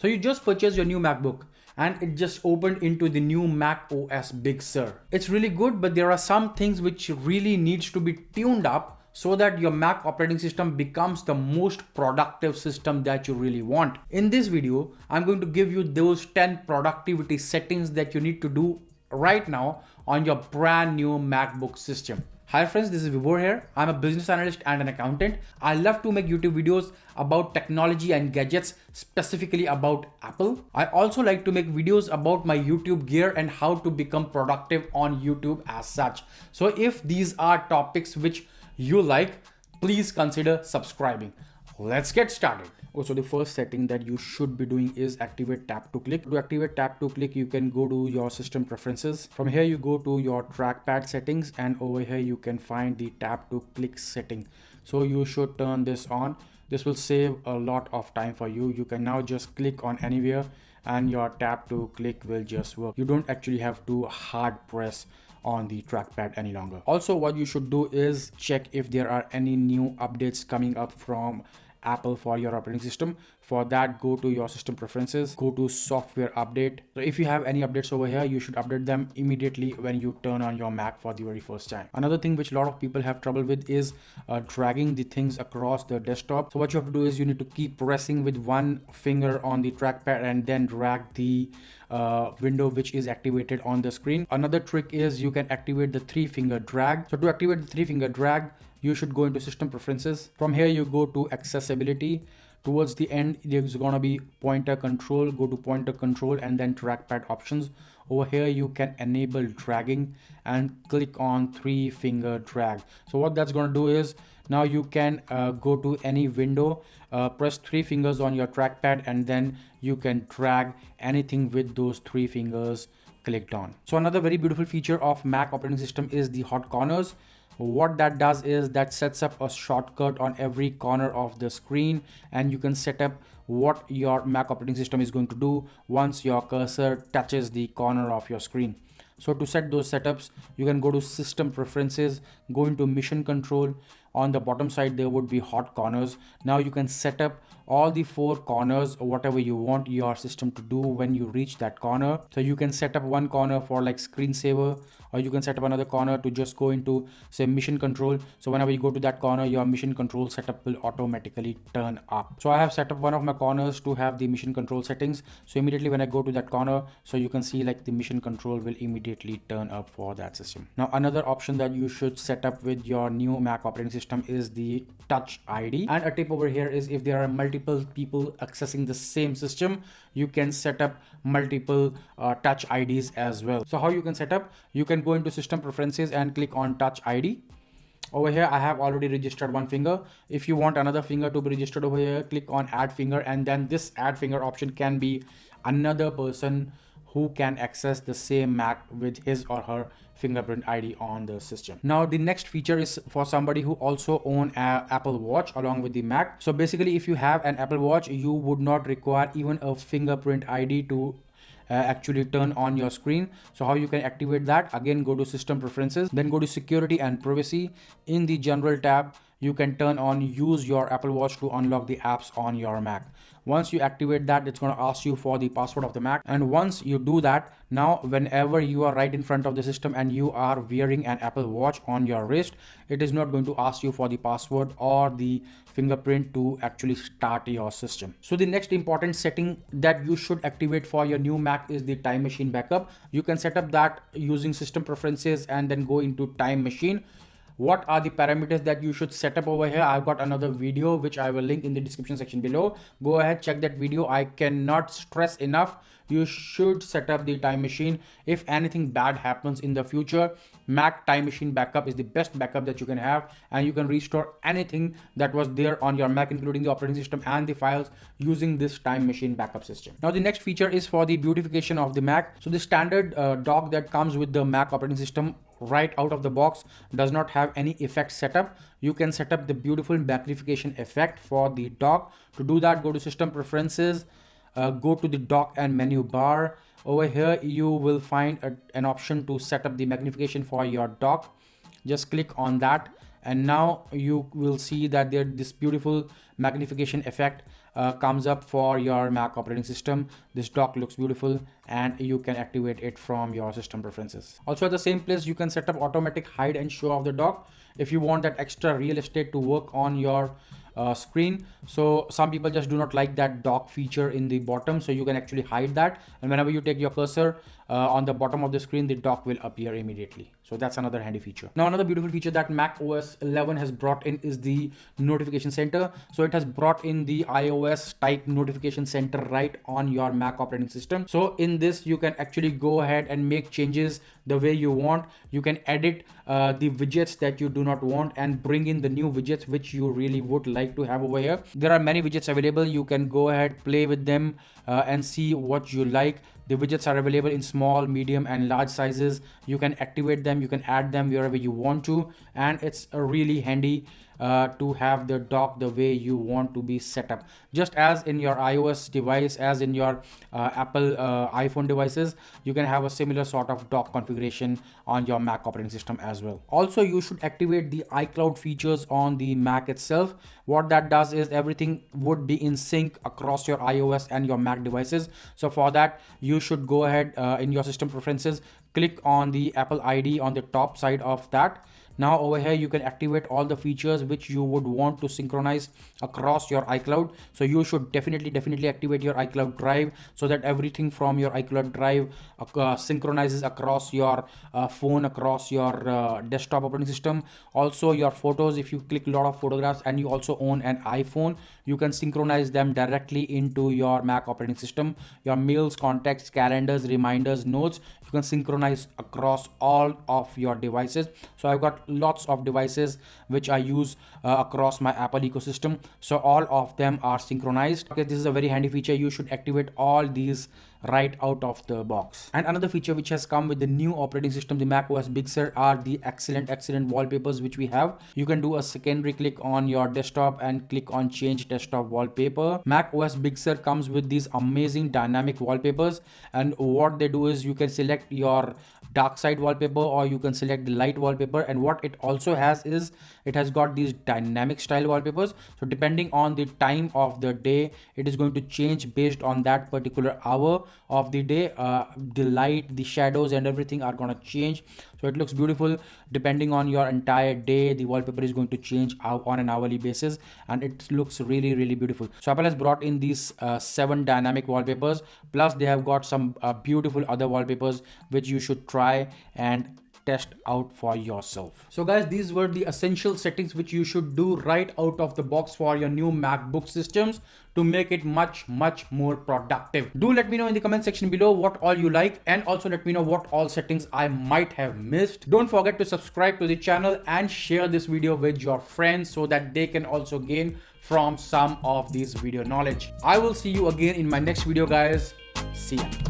So you just purchased your new MacBook and it just opened into the new Mac OS Big Sur. It's really good, but there are some things which really needs to be tuned up so that your Mac operating system becomes the most productive system that you really want. In this video, I'm going to give you those 10 productivity settings that you need to do right now on your brand new MacBook system. Hi friends, this is Vibhor here. I'm a business analyst and an accountant. I love to make YouTube videos about technology and gadgets, specifically about Apple. I also like to make videos about my YouTube gear and how to become productive on YouTube as such. So if these are topics which you like, please consider subscribing. Let's get started. Also, the first setting that you should be doing is activate tap to click. To activate tap to click, you can go to your system preferences. From here, you go to your trackpad settings, and over here you can find the tap to click setting. So you should turn this on. This will save a lot of time for you. You can now just click on anywhere and your tap to click will just work. You don't actually have to hard press on the trackpad any longer. Also, what you should do is check if there are any new updates coming up from Apple for your operating system. For that, go to your system preferences, go to software update. So if you have any updates over here, you should update them immediately when you turn on your Mac for the very first time. Another thing which a lot of people have trouble with is dragging the things across the desktop. So what you have to do is you need to keep pressing with one finger on the trackpad and then drag the window which is activated on the screen. Another trick is you can activate the 3-finger drag. So to activate the 3-finger drag, you should go into system preferences. From here, you go to accessibility. Towards the end, there's gonna be pointer control. Go to pointer control and then trackpad options. Over here, you can enable dragging and click on 3-finger drag. So what that's gonna do is now you can go to any window, press 3 fingers on your trackpad, and then you can drag anything with those 3 fingers clicked on. So another very beautiful feature of Mac operating system is the hot corners. What that does is that sets up a shortcut on every corner of the screen, and you can set up what your Mac operating system is going to do once your cursor touches the corner of your screen. So to set those setups, you can go to system preferences, go into mission control. On the bottom side, there would be hot corners. Now you can set up all the 4 corners or whatever you want your system to do when you reach that corner. So you can set up one corner for like screensaver, or you can set up another corner to just go into say mission control. So whenever you go to that corner, your mission control setup will automatically turn up. So I have set up one of my corners to have the mission control settings. So immediately when I go to that corner, so you can see like the mission control will immediately turn up for that system. Now another option that you should set up with your new Mac operating system is the Touch ID. And a tip over here is if there are multiple people accessing the same system, you can set up multiple Touch IDs as well. So how you can set up, you can go into system preferences and click on Touch ID. Over here, I have already registered one finger. If you want another finger to be registered over here, click on add finger, and then this add finger option can be another person who can access the same Mac with his or her fingerprint ID on the system. Now the next feature is for somebody who also own an Apple Watch along with the Mac. So basically, if you have an Apple Watch, you would not require even a fingerprint ID to actually turn on your screen. So how you can activate that? Again, go to system preferences, then go to security and privacy. In the general tab, you can turn on use your Apple Watch to unlock the apps on your Mac. Once you activate that, it's going to ask you for the password of the Mac. And once you do that, now whenever you are right in front of the system and you are wearing an Apple Watch on your wrist, it is not going to ask you for the password or the fingerprint to actually start your system. So the next important setting that you should activate for your new Mac is the time machine backup. You can set up that using system preferences and then go into time machine. What are the parameters that you should set up over here? I've got another video which I will link in the description section below. Go ahead, check that video. I cannot stress enough, you should set up the time machine. If anything bad happens in the future, Mac time machine backup is the best backup that you can have, and you can restore anything that was there on your Mac, including the operating system and the files, using this time machine backup system. Now the next feature is for the beautification of the Mac. So the standard dock that comes with the Mac operating system right out of the box does not have any effect setup. You can set up the beautiful magnification effect for the dock. To do that, go to system preferences, go to the dock and menu bar. Over here you will find an option to set up the magnification for your dock. Just click on that, and now you will see that there this beautiful magnification effect comes up for your Mac operating system. This dock looks beautiful and you can activate it from your system preferences. Also at the same place, you can set up automatic hide and show of the dock if you want that extra real estate to work on your screen. So some people just do not like that dock feature in the bottom, so you can actually hide that, and whenever you take your cursor on the bottom of the screen, the dock will appear immediately. So that's another handy feature. Now another beautiful feature that Mac OS 11 has brought in is the notification center. So it has brought in the iOS type notification center right on your Mac operating system. So in this you can actually go ahead and make changes the way you want. You can edit the widgets that you do not want and bring in the new widgets which you really would like to have over here. There are many widgets available. You can go ahead, play with them and see what you like. The widgets are available in small, medium and large sizes. You can activate them, you can add them wherever you want to, and it's a really handy to have the dock the way you want to be set up. Just as in your iOS device, as in your Apple iPhone devices, you can have a similar sort of dock configuration on your Mac operating system as well. Also, you should activate the iCloud features on the Mac itself. What that does is everything would be in sync across your iOS and your Mac devices. So for that, you should go ahead in your system preferences, click on the Apple ID on the top side of that. Now over here you can activate all the features which you would want to synchronize across your iCloud. So you should definitely activate your iCloud drive so that everything from your iCloud drive synchronizes across your phone, across your desktop operating system. Also your photos, if you click a lot of photographs and you also own an iPhone, you can synchronize them directly into your Mac operating system. Your mails, contacts, calendars, reminders, notes, you can synchronize across all of your devices. So I've got lots of devices which I use across my Apple ecosystem, so all of them are synchronized. Okay, this is a very handy feature. You should activate all these right out of the box. And another feature which has come with the new operating system, the Mac OS Big Sur, are the excellent wallpapers which we have. You can do a secondary click on your desktop and click on change desktop wallpaper. Mac OS Big Sur comes with these amazing dynamic wallpapers, and what they do is you can select your dark side wallpaper or you can select the light wallpaper, and what it also has is it has got these dynamic style wallpapers. So depending on the time of the day, it is going to change based on that particular hour of the day. The light, the shadows and everything are going to change, so it looks beautiful. Depending on your entire day, the wallpaper is going to change on an hourly basis, and it looks really beautiful. So Apple has brought in these 7 dynamic wallpapers, plus they have got some beautiful other wallpapers which you should try and test out for yourself. So guys, these were the essential settings which you should do right out of the box for your new MacBook systems to make it much more productive. Do let me know in the comment section below what all you like, and also let me know what all settings I might have missed. Don't forget to subscribe to the channel and share this video with your friends so that they can also gain from some of this video knowledge. I will see you again in my next video, guys. See ya.